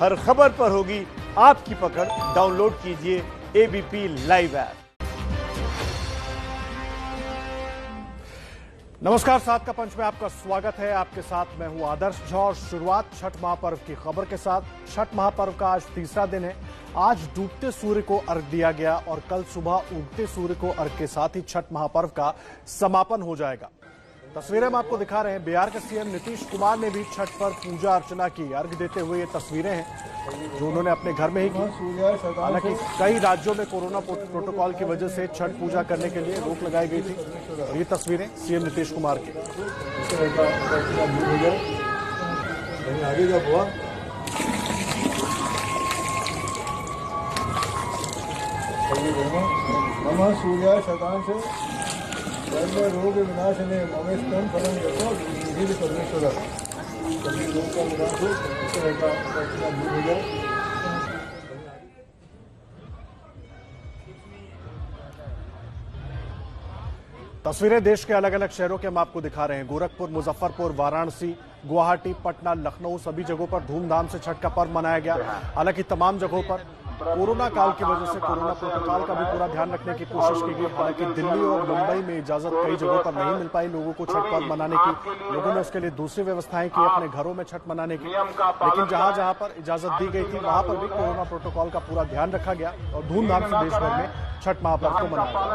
हर खबर पर होगी आपकी पकड़। डाउनलोड कीजिए एबीपी लाइव ऐप। नमस्कार, सात का पंच में आपका स्वागत है। आपके साथ मैं हूं आदर्श झा और शुरुआत छठ महापर्व की खबर के साथ। छठ महापर्व का आज तीसरा दिन है। आज डूबते सूर्य को अर्घ दिया गया और कल सुबह उगते सूर्य को अर्घ के साथ ही छठ महापर्व का समापन हो जाएगा। तस्वीरें हम आपको दिखा रहे हैं। बिहार के सीएम नीतीश कुमार ने भी छठ पर पूजा अर्चना की। अर्घ देते हुए ये तस्वीरें हैं जो उन्होंने अपने घर में ही की। हालांकि कई राज्यों में कोरोना प्रोटोकॉल की वजह से छठ पूजा करने के लिए रोक लगाई गई थी। और ये तस्वीरें सीएम नीतीश कुमार की। नमः सूर्याय शतांश रोग विनाशने ममेस्तम फलम यशो विधि परमेश्वर सभी रोग का विनाश हो। तस्वीरें देश के अलग अलग शहरों के हम आपको दिखा रहे हैं। गोरखपुर, मुजफ्फरपुर, वाराणसी, गुवाहाटी, पटना, लखनऊ सभी जगहों पर धूमधाम से छठ का पर्व मनाया गया। हालांकि तमाम जगहों पर कोरोना काल की वजह से कोरोना प्रोटोकॉल का भी पूरा ध्यान रखने की कोशिश की गई। हालांकि दिल्ली और मुंबई में इजाजत कई जगहों पर नहीं मिल पाई लोगों को छठ पर्व मनाने की। लोगों ने उसके लिए दूसरी व्यवस्थाएं की अपने घरों में छठ मनाने की। लेकिन जहां जहां पर इजाजत दी गई थी वहां पर भी कोरोना प्रोटोकॉल का पूरा ध्यान रखा गया और धूमधाम से देश भर में छठ महापर्व को मनाया गया।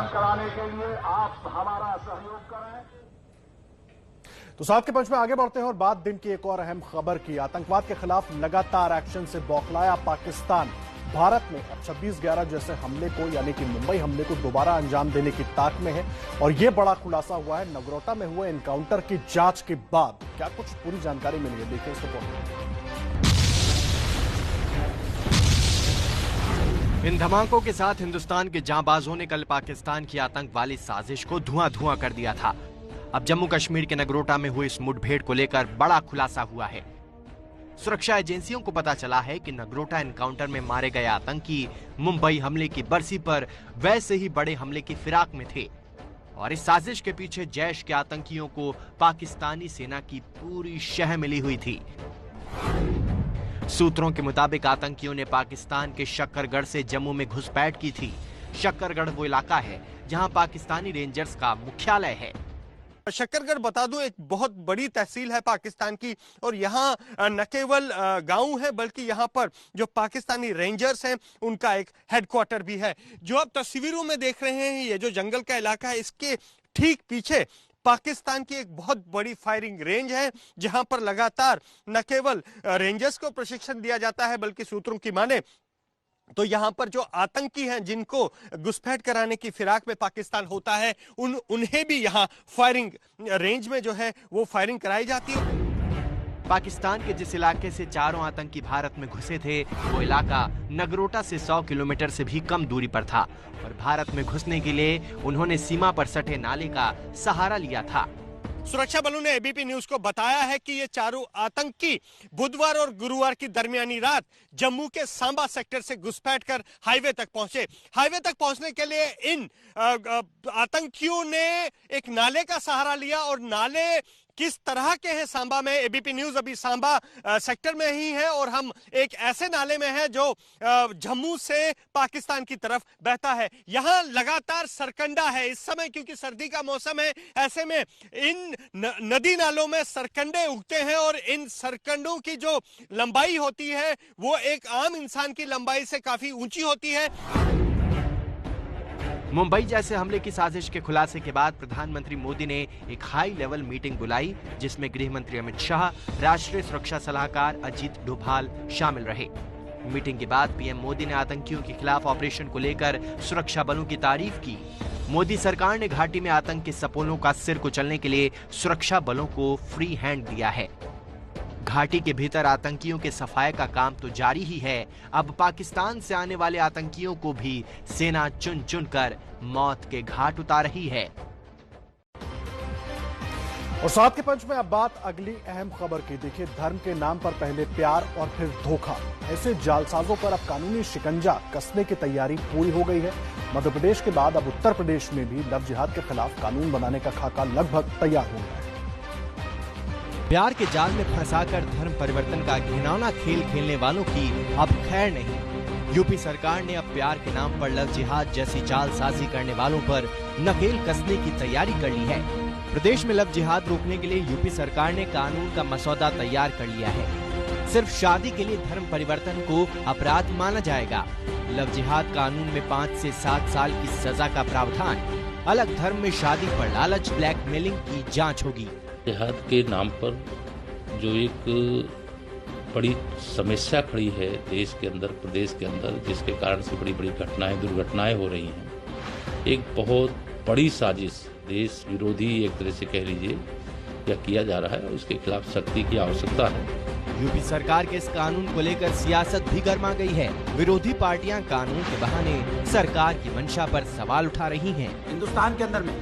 तो साथ के पंच में आगे बढ़ते हैं और बात दिन की एक और अहम खबर की। आतंकवाद के खिलाफ लगातार एक्शन से बौखलाया पाकिस्तान भारत में अब 26/11 जैसे हमले को यानी कि मुंबई हमले को दोबारा अंजाम देने की ताक में है। और यह बड़ा खुलासा हुआ है नगरोटा में हुए एनकाउंटर की जांच के बाद। क्या कुछ पूरी जानकारी मिली है, देखिए इस रिपोर्ट। इन धमाकों के साथ हिंदुस्तान के जांबाजों ने कल पाकिस्तान की आतंक वाली साजिश को धुआं कर दिया था। अब जम्मू कश्मीर के नगरोटा में हुई इस मुठभेड़ को लेकर बड़ा खुलासा हुआ है। सुरक्षा एजेंसियों को पता चला है कि नगरोटा एनकाउंटर में मारे गए आतंकी मुंबई हमले की बरसी पर वैसे ही बड़े हमले की फिराक में थे और इस साजिश के पीछे जैश के आतंकियों को पाकिस्तानी सेना की पूरी शह मिली हुई थी। सूत्रों के मुताबिक आतंकियों ने पाकिस्तान के शक्करगढ़ से जम्मू में घुसपैठ की थी। शक्करगढ़ वो इलाका है जहां पाकिस्तानी रेंजर्स का मुख्यालय है। शक्करगढ़ बता दूं एक बहुत बड़ी तहसील है पाकिस्तान की और यहाँ न केवल गांव है बल्कि यहाँ पर जो पाकिस्तानी रेंजर्स हैं उनका एक हेडक्वार्टर भी है। जो आप तस्वीरों में देख रहे हैं ये जो जंगल का इलाका है इसके ठीक पीछे पाकिस्तान की एक बहुत बड़ी फायरिंग रेंज है जहां पर लगातार न केवल रेंजर्स को प्रशिक्षण दिया जाता है बल्कि सूत्रों की माने तो यहां पर जो आतंकी हैं जिनको घुसपैठ कराने की फिराक में पाकिस्तान होता है उन्हें भी यहां फायरिंग रेंज में जो है वो फायरिंग कराई जाती है। पाकिस्तान के जिस इलाके से चारों आतंकी भारत में घुसे थे वो इलाका नगरोटा से 100 किलोमीटर से भी कम दूरी पर था और भारत में घुसने के लिए उन्होंने सीमा पर सटे नाले का सहारा लिया था। सुरक्षा बलों ने एबीपी न्यूज को बताया है कि ये चारों आतंकी बुधवार और गुरुवार की दरमियानी रात जम्मू के सांबा सेक्टर से घुसपैठ कर हाईवे तक पहुंचे। हाईवे तक पहुंचने के लिए इन आतंकियों ने एक नाले का सहारा लिया और नाले किस तरह के हैं सांबा में। एबीपी न्यूज अभी सांबा सेक्टर में ही है और हम एक ऐसे नाले में हैं जो जम्मू से पाकिस्तान की तरफ बहता है। यहां लगातार सरकंडा है इस समय क्योंकि सर्दी का मौसम है। ऐसे में इन नदी नालों में सरकंडे उगते हैं और इन सरकंडों की जो लंबाई होती है वो एक आम इंसान की लंबाई से काफी ऊंची होती है। मुंबई जैसे हमले की साजिश के खुलासे के बाद प्रधानमंत्री मोदी ने एक हाई लेवल मीटिंग बुलाई जिसमें गृह मंत्री अमित शाह, राष्ट्रीय सुरक्षा सलाहकार अजीत डोभाल शामिल रहे। मीटिंग के बाद पीएम मोदी ने आतंकियों के खिलाफ ऑपरेशन को लेकर सुरक्षा बलों की तारीफ की। मोदी सरकार ने घाटी में आतंक के सपोलों का सिर कुचलने के लिए सुरक्षा बलों को फ्री हैंड दिया है। घाटी के भीतर आतंकियों के सफाये का काम तो जारी ही है। अब पाकिस्तान से आने वाले आतंकियों को भी सेना चुन चुन कर मौत के घाट उतार रही है। और साथ के पंच में अब बात अगली अहम खबर की। देखिए, धर्म के नाम पर पहले प्यार और फिर धोखा, ऐसे जालसाजों पर अब कानूनी शिकंजा कसने की तैयारी पूरी हो गई है। मध्य प्रदेश के बाद अब उत्तर प्रदेश में भी लव जिहाद के खिलाफ कानून बनाने का खाका लगभग तैयार हो गया है। प्यार के जाल में फंसाकर धर्म परिवर्तन का घिनौना खेल खेलने वालों की अब खैर नहीं। यूपी सरकार ने अब प्यार के नाम पर लव जिहाद जैसी जालसाजी करने वालों पर नकेल कसने की तैयारी कर ली है। प्रदेश में लव जिहाद रोकने के लिए यूपी सरकार ने कानून का मसौदा तैयार कर लिया है। सिर्फ शादी के लिए धर्म परिवर्तन को अपराध माना जाएगा। लव जिहाद कानून में 5 से 7 साल की सजा का प्रावधान। अलग धर्म में शादी पर लालच, ब्लैकमेलिंग की जांच होगी। जिहाद के नाम पर जो एक बड़ी समस्या खड़ी है देश के अंदर, प्रदेश के अंदर, जिसके कारण से बड़ी बड़ी घटनाएं, दुर्घटनाएं हो रही हैं, एक बहुत बड़ी साजिश, देश विरोधी एक तरह से कह लीजिए, यह किया जा रहा है और इसके खिलाफ सख्ती की आवश्यकता है। यूपी सरकार के इस कानून को लेकर सियासत भी गर्मा गई है। विरोधी पार्टियां कानून के बहाने सरकार की मंशा पर सवाल उठा रही हैं। हिंदुस्तान के अंदर में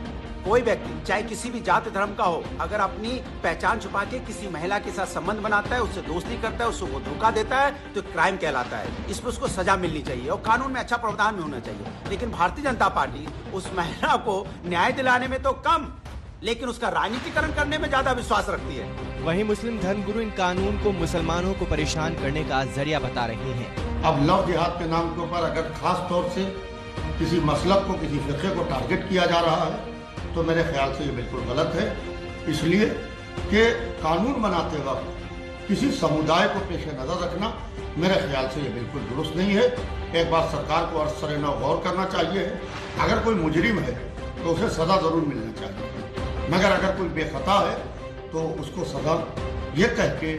कोई व्यक्ति चाहे किसी भी जाति धर्म का हो, अगर अपनी पहचान छुपा के किसी महिला के साथ संबंध बनाता है, उससे दोस्ती करता है, उसको धोखा देता है, तो क्राइम कहलाता है। इसमें उसको सजा मिलनी चाहिए और कानून में अच्छा प्रावधान भी होना चाहिए। लेकिन भारतीय जनता पार्टी उस महिला को न्याय दिलाने में तो कम, लेकिन उसका राजनीतिकरण करने में ज्यादा विश्वास रखती है। वहीं मुस्लिम धर्मगुरु इन कानून को मुसलमानों को परेशान करने का जरिया बता रहे हैं। अब लव जिहाद के नाम के ऊपर अगर खास तौर से किसी मसलक को, किसी फिरके को टारगेट किया जा रहा है, तो मेरे ख्याल से ये बिल्कुल गलत है। इसलिए कि कानून बनाते वक्त किसी समुदाय को पेश नजर रखना मेरे ख्याल से ये बिल्कुल दुरुस्त नहीं है। एक बात सरकार को सरेआम गौर करना चाहिए, अगर कोई मुजरिम है तो उसे सजा जरूर मिलनी चाहिए, मगर अगर कोई बेखता है तो उसको सजा ये कह के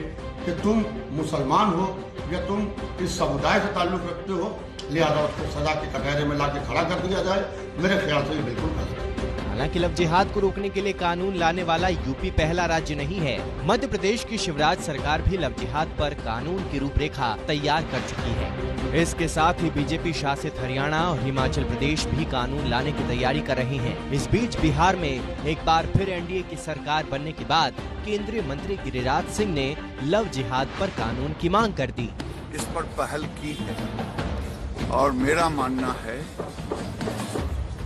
कि तुम मुसलमान हो या तुम इस समुदाय से ताल्लुक रखते हो, लिहाजा उसको सजा के कटहरे में लाके खड़ा कर दिया जाए, मेरे ख्याल से ये बिल्कुल गलत है। हालांकि लव जिहाद को रोकने के लिए कानून लाने वाला यूपी पहला राज्य नहीं है। मध्य प्रदेश की शिवराज सरकार भी लव जिहाद पर कानून की रूपरेखा तैयार कर चुकी है। इसके साथ ही बीजेपी शासित हरियाणा और हिमाचल प्रदेश भी कानून लाने की तैयारी कर रहे हैं। इस बीच बिहार में एक बार फिर एनडीए की सरकार बनने के बाद केंद्रीय मंत्री गिरिराज सिंह ने लव जिहाद पर कानून की मांग कर दी। इस पर पहल की है और मेरा मानना है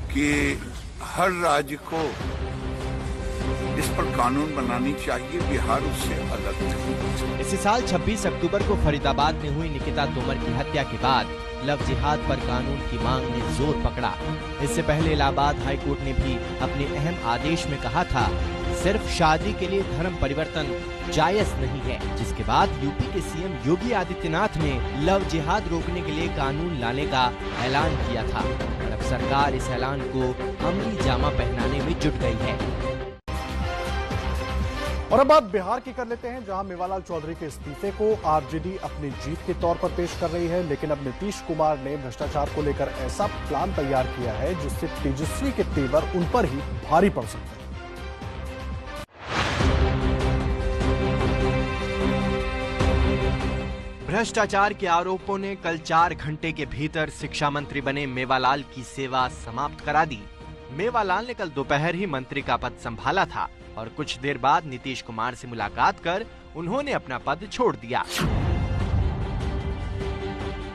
कि हर राज्य को इस पर कानून बनानी चाहिए। बिहार उससे अलग है। इसी साल 26 अक्टूबर को फरीदाबाद में हुई निकिता तोमर की हत्या के बाद लव जिहाद पर कानून की मांग ने जोर पकड़ा। इससे पहले इलाहाबाद हाई कोर्ट ने भी अपने अहम आदेश में कहा था सिर्फ शादी के लिए धर्म परिवर्तन जायज नहीं है, जिसके बाद यूपी के सीएम योगी आदित्यनाथ ने लव जिहाद रोकने के लिए कानून लाने का ऐलान किया था और अब सरकार इस ऐलान को अमली जामा पहनाने में जुट गई है। और अब बात बिहार की कर लेते हैं, जहां मेवालाल चौधरी के इस्तीफे को आरजेडी अपनी जीत के तौर पर पेश कर रही है। लेकिन अब नीतीश कुमार ने भ्रष्टाचार को लेकर ऐसा प्लान तैयार किया है जिससे तेजस्वी के तेवर उन पर ही भारी पड़ सकते हैं। भ्रष्टाचार के आरोपों ने कल 4 घंटे के भीतर शिक्षा मंत्री बने मेवालाल की सेवा समाप्त करा दी। मेवालाल ने कल दोपहर ही मंत्री का पद संभाला था और कुछ देर बाद नीतीश कुमार से मुलाकात कर उन्होंने अपना पद छोड़ दिया।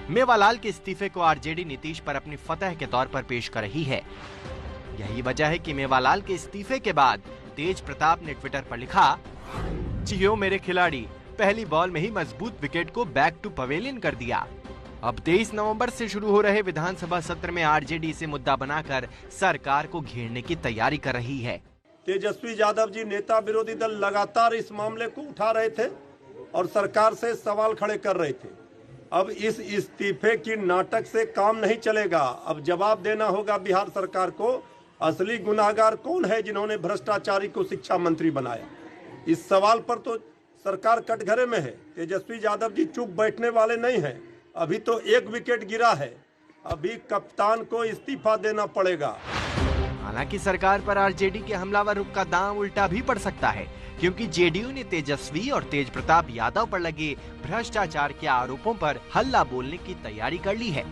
मेवालाल के इस्तीफे को आरजेडी नीतीश पर अपनी फतह के तौर पर पेश कर रही है। यही वजह है कि मेवालाल के इस्तीफे के बाद तेज प्रताप ने ट्विटर पर लिखा, जियो मेरे खिलाड़ी, पहली बॉल में ही मजबूत विकेट को बैक टू पवेलियन कर दिया। अब 23 नवंबर से शुरू हो रहे विधानसभा सत्र में आरजेडी इसे मुद्दा बनाकर सरकार को घेरने की तैयारी कर रही है। तेजस्वी यादव जी नेता विरोधी दल लगातार इस मामले को उठा रहे थे और सरकार से सवाल खड़े कर रहे थे। अब इस इस्तीफे की नाटक से काम नहीं चलेगा। अब जवाब देना होगा बिहार सरकार को, असली गुनाहगार कौन है जिन्होंने भ्रष्टाचारी को शिक्षा मंत्री बनाया। इस सवाल पर तो सरकार कटघरे में है। तेजस्वी यादव जी चुप बैठने वाले नहीं हैं। अभी तो 1 विकेट गिरा है, अभी कप्तान को इस्तीफा देना पड़ेगा। हालांकि सरकार पर आरजेडी के हमलावर रुख का दांव उल्टा भी पड़ सकता है, क्योंकि जेडीयू ने तेजस्वी और तेज प्रताप यादव पर लगे भ्रष्टाचार के आरोपों पर हल्ला बोलने की तैयारी कर ली है।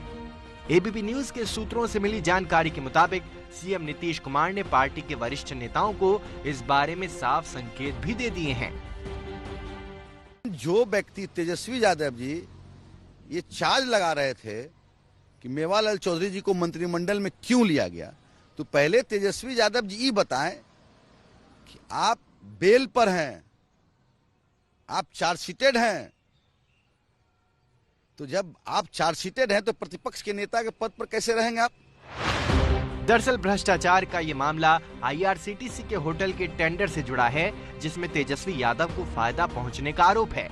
एबीपी न्यूज के सूत्रों से मिली जानकारी के मुताबिक सीएम नीतीश कुमार ने पार्टी के वरिष्ठ नेताओं को इस बारे में साफ संकेत भी दे दिए हैं। जो व्यक्ति तेजस्वी यादव जी ये चार्ज लगा रहे थे कि मेवालाल चौधरी जी को मंत्रिमंडल में क्यों लिया गया, तो पहले तेजस्वी यादव जी ये बताएं कि आप बेल पर हैं, आप चार्जशीटेड हैं, तो जब आप चार्जशीटेड हैं तो प्रतिपक्ष के नेता के पद पर कैसे रहेंगे आप? दरअसल भ्रष्टाचार का ये मामला IRCTC के होटल के टेंडर से जुड़ा है, जिसमें तेजस्वी यादव को फायदा पहुंचने का आरोप है।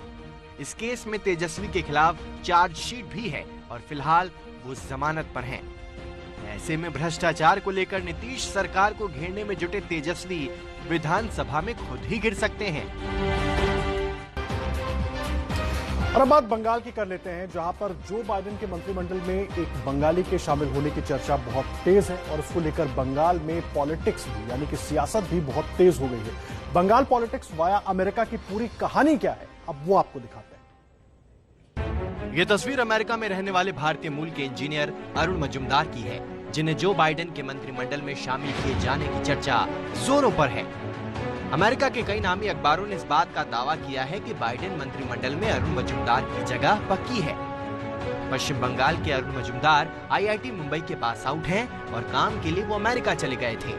इस केस में तेजस्वी के खिलाफ चार्जशीट भी है और फिलहाल वो जमानत पर हैं। ऐसे में भ्रष्टाचार को लेकर नीतीश सरकार को घेरने में जुटे तेजस्वी विधानसभा में खुद ही गिर सकते हैं। और अब बात बंगाल की कर लेते हैं, जहां पर जो बाइडेन के मंत्रिमंडल में एक बंगाली के शामिल होने की चर्चा बहुत तेज है और उसको लेकर बंगाल में पॉलिटिक्स भी यानी कि सियासत भी बहुत तेज हो गई है। बंगाल पॉलिटिक्स वाया अमेरिका की पूरी कहानी क्या है, अब वो आपको दिखाते हैं। ये तस्वीर अमेरिका में रहने वाले भारतीय मूल के इंजीनियर अरुण मजूमदार की है, जिन्हें जो बाइडेन के मंत्रिमंडल में शामिल किए जाने की चर्चा जोरों पर है। अमेरिका के कई नामी अखबारों ने इस बात का दावा किया है कि बाइडेन मंत्रिमंडल में अरुण मजूमदार की जगह पक्की है। पश्चिम बंगाल के अरुण मजूमदार IIT मुंबई के पास आउट हैं और काम के लिए वो अमेरिका चले गए थे।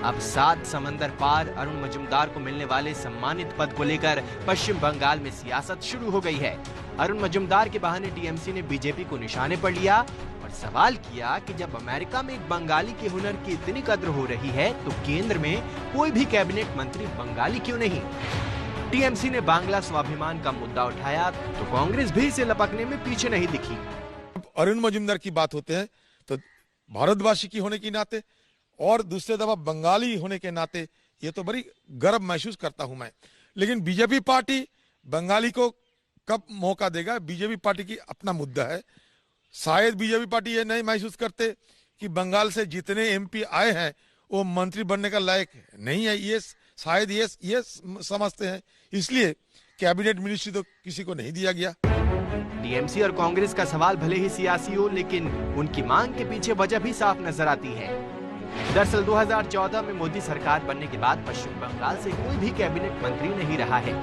अब 7 समंदर पार अरुण मजूमदार को मिलने वाले सम्मानित पद को लेकर पश्चिम बंगाल में सियासत शुरू हो गई है। अरुण मजूमदार के बहाने TMC ने बीजेपी को निशाने पर लिया और सवाल किया कि जब अमेरिका में एक बंगाली के हुनर की इतनी कद्र हो रही है तो केंद्र में कोई भी कैबिनेट मंत्री बंगाली क्यों नहीं। TMC ने बांग्ला स्वाभिमान का मुद्दा उठाया तो कांग्रेस भी इसे लपकने में पीछे नहीं दिखी। अरुण मजूमदार की बात होते हैं तो भारतवासी की होने के नाते और दूसरे दफा बंगाली होने के नाते ये तो बड़ी गर्व महसूस करता हूं मैं। लेकिन बीजेपी पार्टी बंगाली को कब मौका देगा, बीजेपी पार्टी की अपना मुद्दा है। शायद बीजेपी पार्टी ये नहीं महसूस करते कि बंगाल से जितने MP आए हैं वो मंत्री बनने का लायक नहीं है, ये शायद ये समझते हैं, इसलिए कैबिनेट मिनिस्ट्री तो किसी को नहीं दिया गया। TMC और कांग्रेस का सवाल भले ही सियासी हो, लेकिन उनकी मांग के पीछे वजह भी साफ नजर आती है। दरअसल 2014 में मोदी सरकार बनने के बाद पश्चिम बंगाल से कोई भी कैबिनेट मंत्री नहीं रहा है।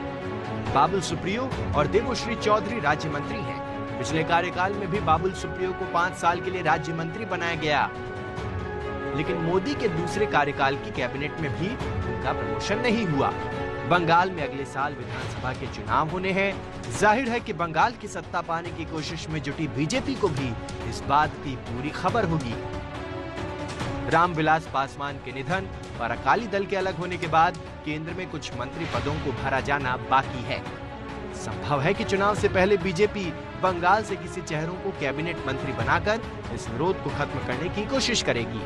बाबुल सुप्रियो और देवश्री चौधरी राज्य मंत्री हैं। पिछले कार्यकाल में भी बाबुल सुप्रियो को 5 साल के लिए राज्य मंत्री बनाया गया, लेकिन मोदी के दूसरे कार्यकाल की कैबिनेट में भी उनका प्रमोशन नहीं हुआ। बंगाल में अगले साल विधानसभा के चुनाव होने हैं। जाहिर है कि बंगाल की सत्ता पाने की कोशिश में जुटी बीजेपी को भी इस बात की पूरी खबर होगी। रामविलास पासवान के निधन और अकाली दल के अलग होने के बाद केंद्र में कुछ मंत्री पदों को भरा जाना बाकी है। संभव है कि चुनाव से पहले बीजेपी बंगाल से किसी चेहरों को कैबिनेट मंत्री बनाकर इस विरोध को खत्म करने की कोशिश करेगी।